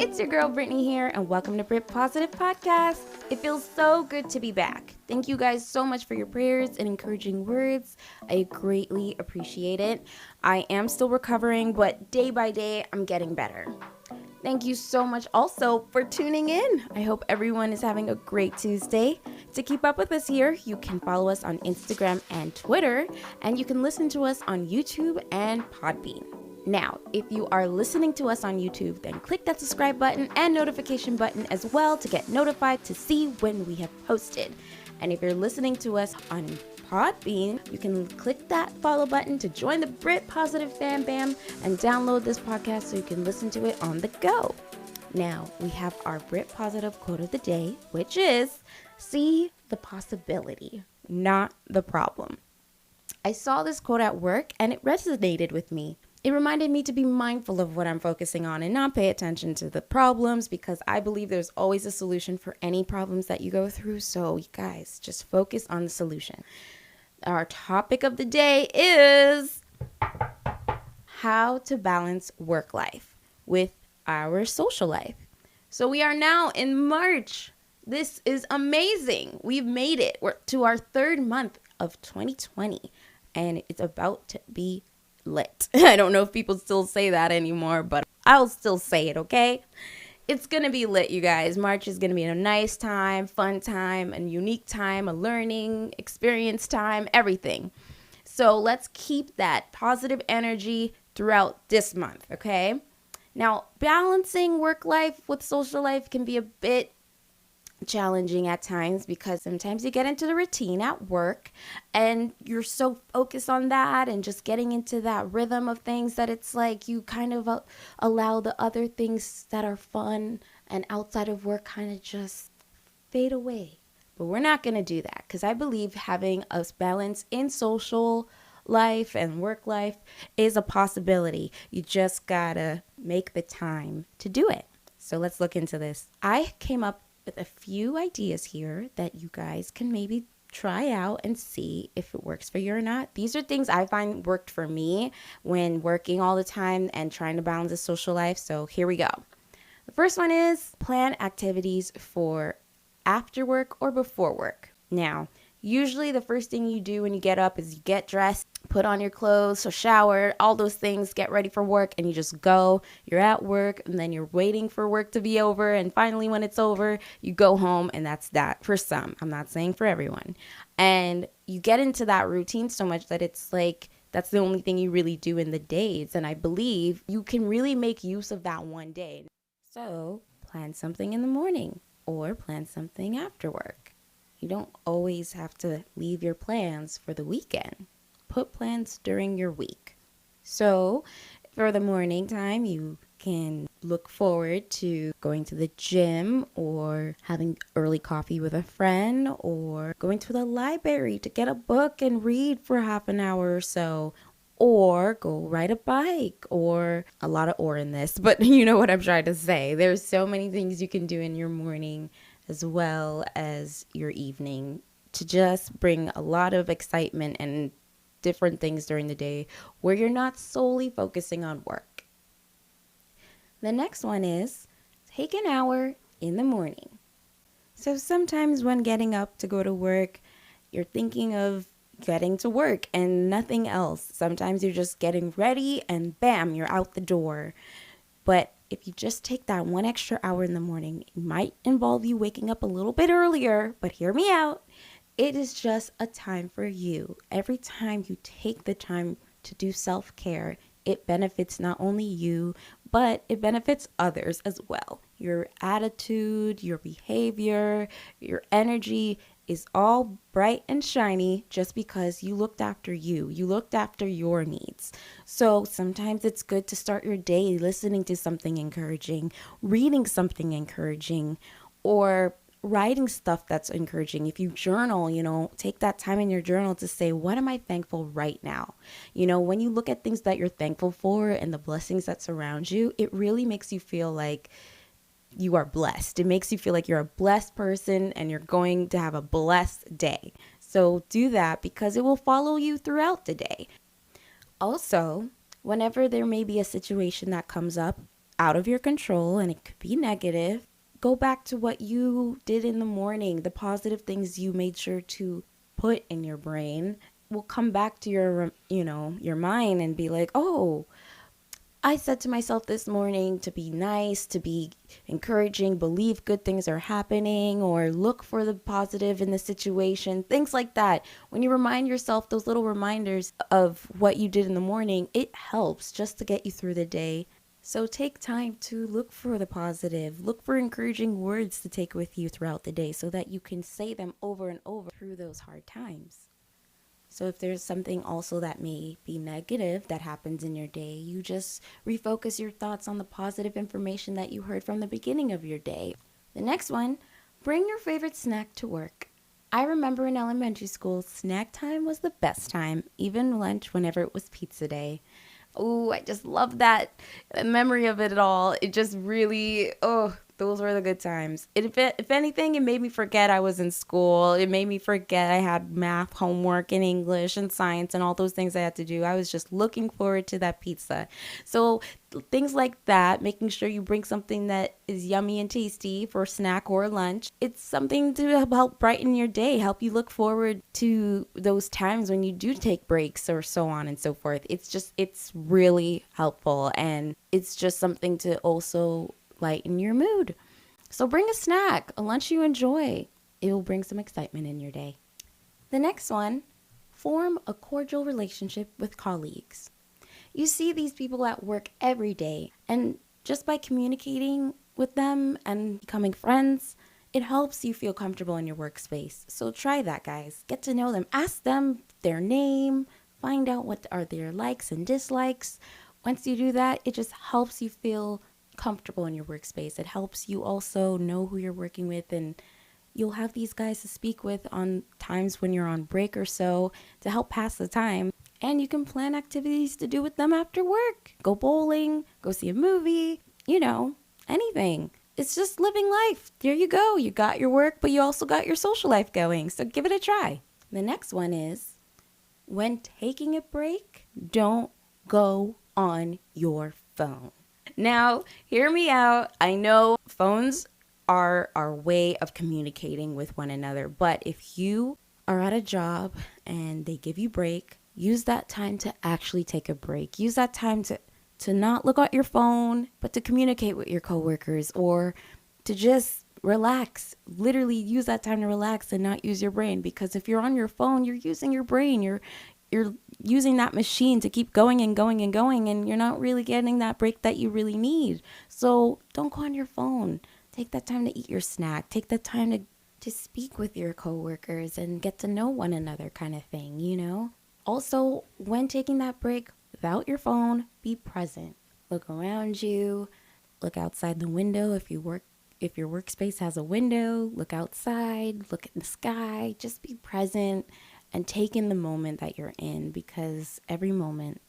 It's your girl Brittany here, and welcome to Brit Positive Podcast. It feels so good to be back. Thank you guys so much for your prayers and encouraging words. I greatly appreciate it. I am still recovering, but day by day, I'm getting better. Thank you so much also for tuning in. I hope everyone is having a great Tuesday. To keep up with us here, you can follow us on Instagram and Twitter, and you can listen to us on YouTube and Podbean. Now, if you are listening to us on YouTube, then click that subscribe button and notification button as well to get notified to see when we have posted. And if you're listening to us on Podbean, you can click that follow button to join the Brit Positive Fam Bam and download this podcast so you can listen to it on the go. Now, we have our Brit Positive quote of the day, which is, see the possibility, not the problem. I saw this quote at work and it resonated with me. It reminded me to be mindful of what I'm focusing on and not pay attention to the problems, because I believe there's always a solution for any problems that you go through. So you guys, just focus on the solution. Our topic of the day is how to balance work life with our social life. So we are now in March. This is amazing. We've made it. We're to our third month of 2020, and it's about to be lit. I don't know if people still say that anymore, but I'll still say it, okay? It's going to be lit, you guys. March is going to be a nice time, fun time, a unique time, a learning experience time, everything. So let's keep that positive energy throughout this month, okay? Now, balancing work life with social life can be a bit challenging at times, because sometimes you get into the routine at work and you're so focused on that and just getting into that rhythm of things that it's like you kind of allow the other things that are fun and outside of work kind of just fade away. But we're not going to do that, because I believe having a balance in social life and work life is a possibility. You just gotta make the time to do it. So let's look into this. I came up with a few ideas here that you guys can maybe try out and see if it works for you or not. These are things I find worked for me when working all the time and trying to balance a social life. So here we go. The first one is plan activities for after work or before work. Now, usually the first thing you do when you get up is you get dressed, put on your clothes, so shower, all those things, get ready for work, and you just go. You're at work, and then you're waiting for work to be over, and finally when it's over, you go home, and that's that for some. I'm not saying for everyone. And you get into that routine so much that it's like that's the only thing you really do in the days, and I believe you can really make use of that one day. So plan something in the morning or plan something after work. You don't always have to leave your plans for the weekend. Put plans during your week. So for the morning time, you can look forward to going to the gym or having early coffee with a friend or going to the library to get a book and read for half an hour or so, or go ride a bike, or a lot of "or" in this, but you know what I'm trying to say. There's so many things you can do in your morning as well as your evening to just bring a lot of excitement and different things during the day where you're not solely focusing on work. The next one is take an hour in the morning. So sometimes when getting up to go to work, you're thinking of getting to work and nothing else. Sometimes you're just getting ready and bam, you're out the door. But if you just take that one extra hour in the morning, it might involve you waking up a little bit earlier, but hear me out. It is just a time for you. Every time you take the time to do self-care, it benefits not only you, but it benefits others as well. Your attitude, your behavior, your energy is all bright and shiny just because you looked after you. You looked after your needs. So sometimes it's good to start your day listening to something encouraging, reading something encouraging, or writing stuff that's encouraging. If you journal, take that time in your journal to say, what am I thankful right now? When you look at things that you're thankful for and the blessings that surround you, it really makes you feel like you are blessed. It makes you feel like you're a blessed person and you're going to have a blessed day. So do that because it will follow you throughout the day. Also, whenever there may be a situation that comes up, out of your control and it could be negative, go back to what you did in the morning, the positive things you made sure to put in your brain will come back to your mind and be like, oh, I said to myself this morning to be nice, to be encouraging, believe good things are happening, or look for the positive in the situation, things like that. When you remind yourself those little reminders of what you did in the morning, it helps just to get you through the day. So take time to look for the positive, look for encouraging words to take with you throughout the day so that you can say them over and over through those hard times. So if there's something also that may be negative that happens in your day, you just refocus your thoughts on the positive information that you heard from the beginning of your day. The next one, bring your favorite snack to work. I remember in elementary school, snack time was the best time, even lunch whenever it was pizza day. Oh, I just love that memory of it all. It just really, those were the good times. If anything, it made me forget I was in school. It made me forget I had math homework and English and science and all those things I had to do. I was just looking forward to that pizza. So things like that, making sure you bring something that is yummy and tasty for snack or lunch. It's something to help brighten your day, help you look forward to those times when you do take breaks or so on and so forth. It's really helpful, and it's just something to also lighten your mood. So bring a snack, a lunch you enjoy. It will bring some excitement in your day. The next one, form a cordial relationship with colleagues. You see these people at work every day, and just by communicating with them and becoming friends, it helps you feel comfortable in your workspace. So try that, guys. Get to know them. Ask them their name. Find out what are their likes and dislikes. Once you do that, it just helps you feel comfortable in your workspace. It helps you also know who you're working with, and you'll have these guys to speak with on times when you're on break or so to help pass the time. And you can plan activities to do with them after work. Go bowling, go see a movie, anything. It's just living life. There you go. You got your work, but you also got your social life going. So give it a try. The next one is, when taking a break, don't go on your phone. Now, hear me out. I know phones are our way of communicating with one another, but if you are at a job and they give you a break, use that time to actually take a break. Use that time to not look at your phone, but to communicate with your coworkers or to just relax. Literally use that time to relax and not use your brain, because if you're on your phone, you're using your brain. You're using that machine to keep going and going and going, and you're not really getting that break that you really need. So don't go on your phone. Take that time to eat your snack. Take that time to speak with your coworkers and get to know one another, kind of thing, Also, when taking that break without your phone, be present. Look around you. Look outside the window if your workspace has a window. Look outside. Look at the sky. Just be present and take in the moment that you're in, because every moment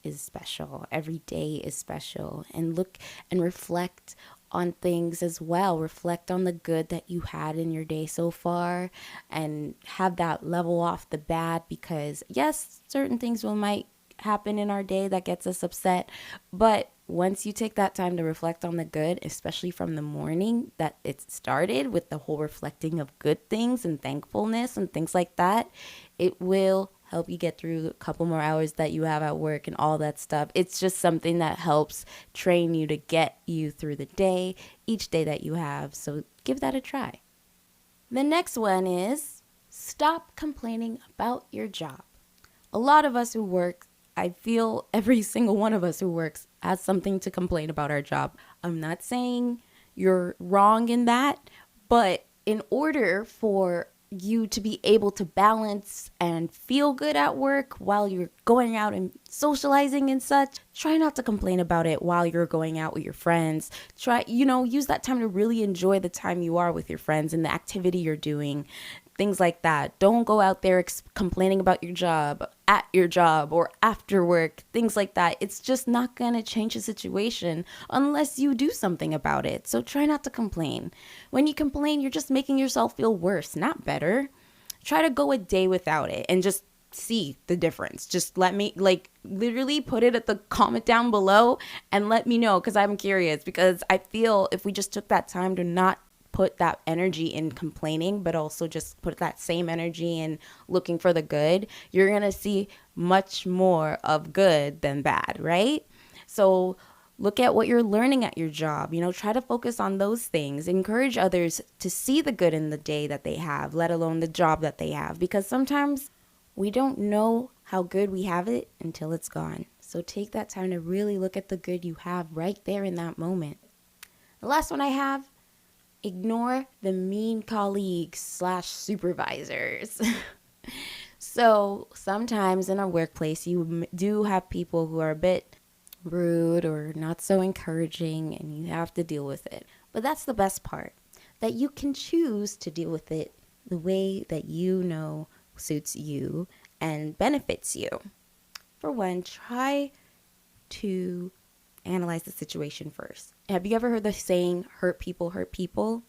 is special. Every day is special. And look and reflect on things as well. Reflect on the good that you had in your day so far and have that level off the bad, because yes, certain things might happen in our day that gets us upset, but once you take that time to reflect on the good, especially from the morning that it started with the whole reflecting of good things and thankfulness and things like that, it will help you get through a couple more hours that you have at work and all that stuff. It's just something that helps train you to get you through the day, each day that you have. So give that a try. The next one is, stop complaining about your job. A lot of us who work, I feel every single one of us who works has something to complain about our job. I'm not saying you're wrong in that, but in order for you to be able to balance and feel good at work while you're going out and socializing and such, try not to complain about it while you're going out with your friends. Use that time to really enjoy the time you are with your friends and the activity you're doing. Things like that. Don't go out there complaining about your job, at your job, or after work, things like that. It's just not going to change the situation unless you do something about it. So try not to complain. When you complain, you're just making yourself feel worse, not better. Try to go a day without it and just see the difference. Just let me, like, literally put it at the comment down below and let me know, because I'm curious. Because I feel if we just took that time to not put that energy in complaining, but also just put that same energy in looking for the good, you're gonna see much more of good than bad, right? So look at what you're learning at your job. Try to focus on those things. Encourage others to see the good in the day that they have, let alone the job that they have, because sometimes we don't know how good we have it until it's gone. So take that time to really look at the good you have right there in that moment. The last one I have: ignore the mean colleagues / supervisors. So sometimes in our workplace, you do have people who are a bit rude or not so encouraging, and you have to deal with it. But that's the best part, that you can choose to deal with it the way that suits you and benefits you. For one, try to analyze the situation first. Have you ever heard the saying, hurt people hurt people?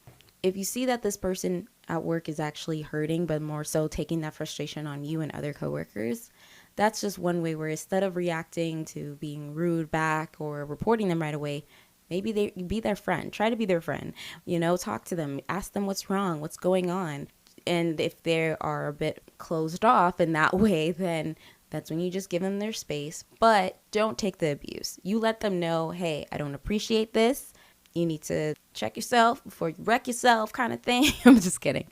If you see that this person at work is actually hurting, but more so taking that frustration on you and other coworkers, that's just one way where instead of reacting to being rude back or reporting them right away, maybe be their friend. Try to be their friend. Talk to them. Ask them what's wrong, what's going on. And if they are a bit closed off in that way, then that's when you just give them their space. But don't take the abuse. You let them know, hey, I don't appreciate this. You need to check yourself before you wreck yourself, kind of thing. I'm just kidding.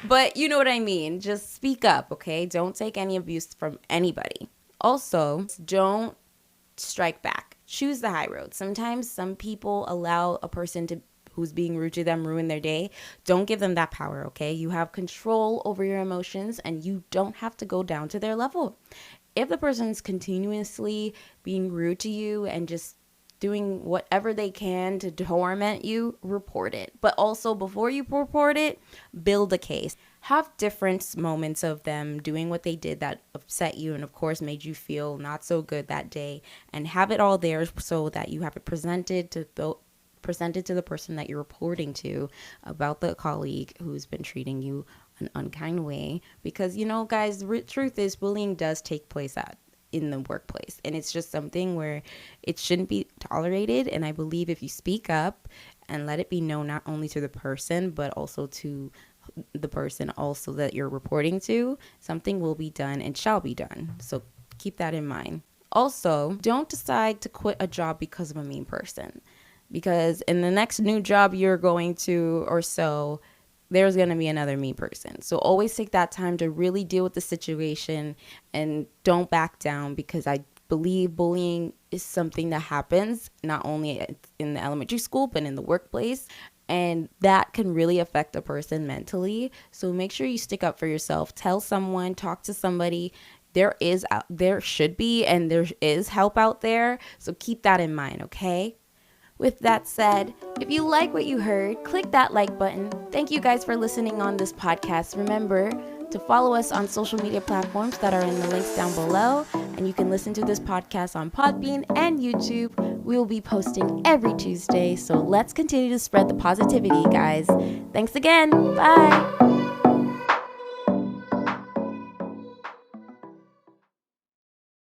But you know what I mean. Just speak up, okay? Don't take any abuse from anybody. Also, don't strike back. Choose the high road. Sometimes some people allow a person who's being rude to them ruin their day. Don't give them that power, okay? You have control over your emotions, and you don't have to go down to their level. If the person's continuously being rude to you and just doing whatever they can to torment you, report it. But also, before you report it, build a case. Have different moments of them doing what they did that upset you and, of course, made you feel not so good that day, and have it all there so that you have it presented to the person that you're reporting to about the colleague who's been treating you an unkind way. Because, guys, the truth is bullying does take place in the workplace, and it's just something where it shouldn't be tolerated. And I believe if you speak up and let it be known not only to the person but also to the person also that you're reporting to, something will be done and shall be done. So keep that in mind. Also, don't decide to quit a job because of a mean person, because in the next new job you're going to or so, there's going to be another mean person. So always take that time to really deal with the situation and don't back down, because I believe bullying is something that happens not only in the elementary school but in the workplace, and that can really affect a person mentally. So make sure you stick up for yourself. Tell someone, talk to somebody. There should be and there is help out there. So keep that in mind, okay? With that said, if you like what you heard, click that like button. Thank you guys for listening on this podcast. Remember to follow us on social media platforms that are in the links down below. And you can listen to this podcast on Podbean and YouTube. We will be posting every Tuesday. So let's continue to spread the positivity, guys. Thanks again. Bye.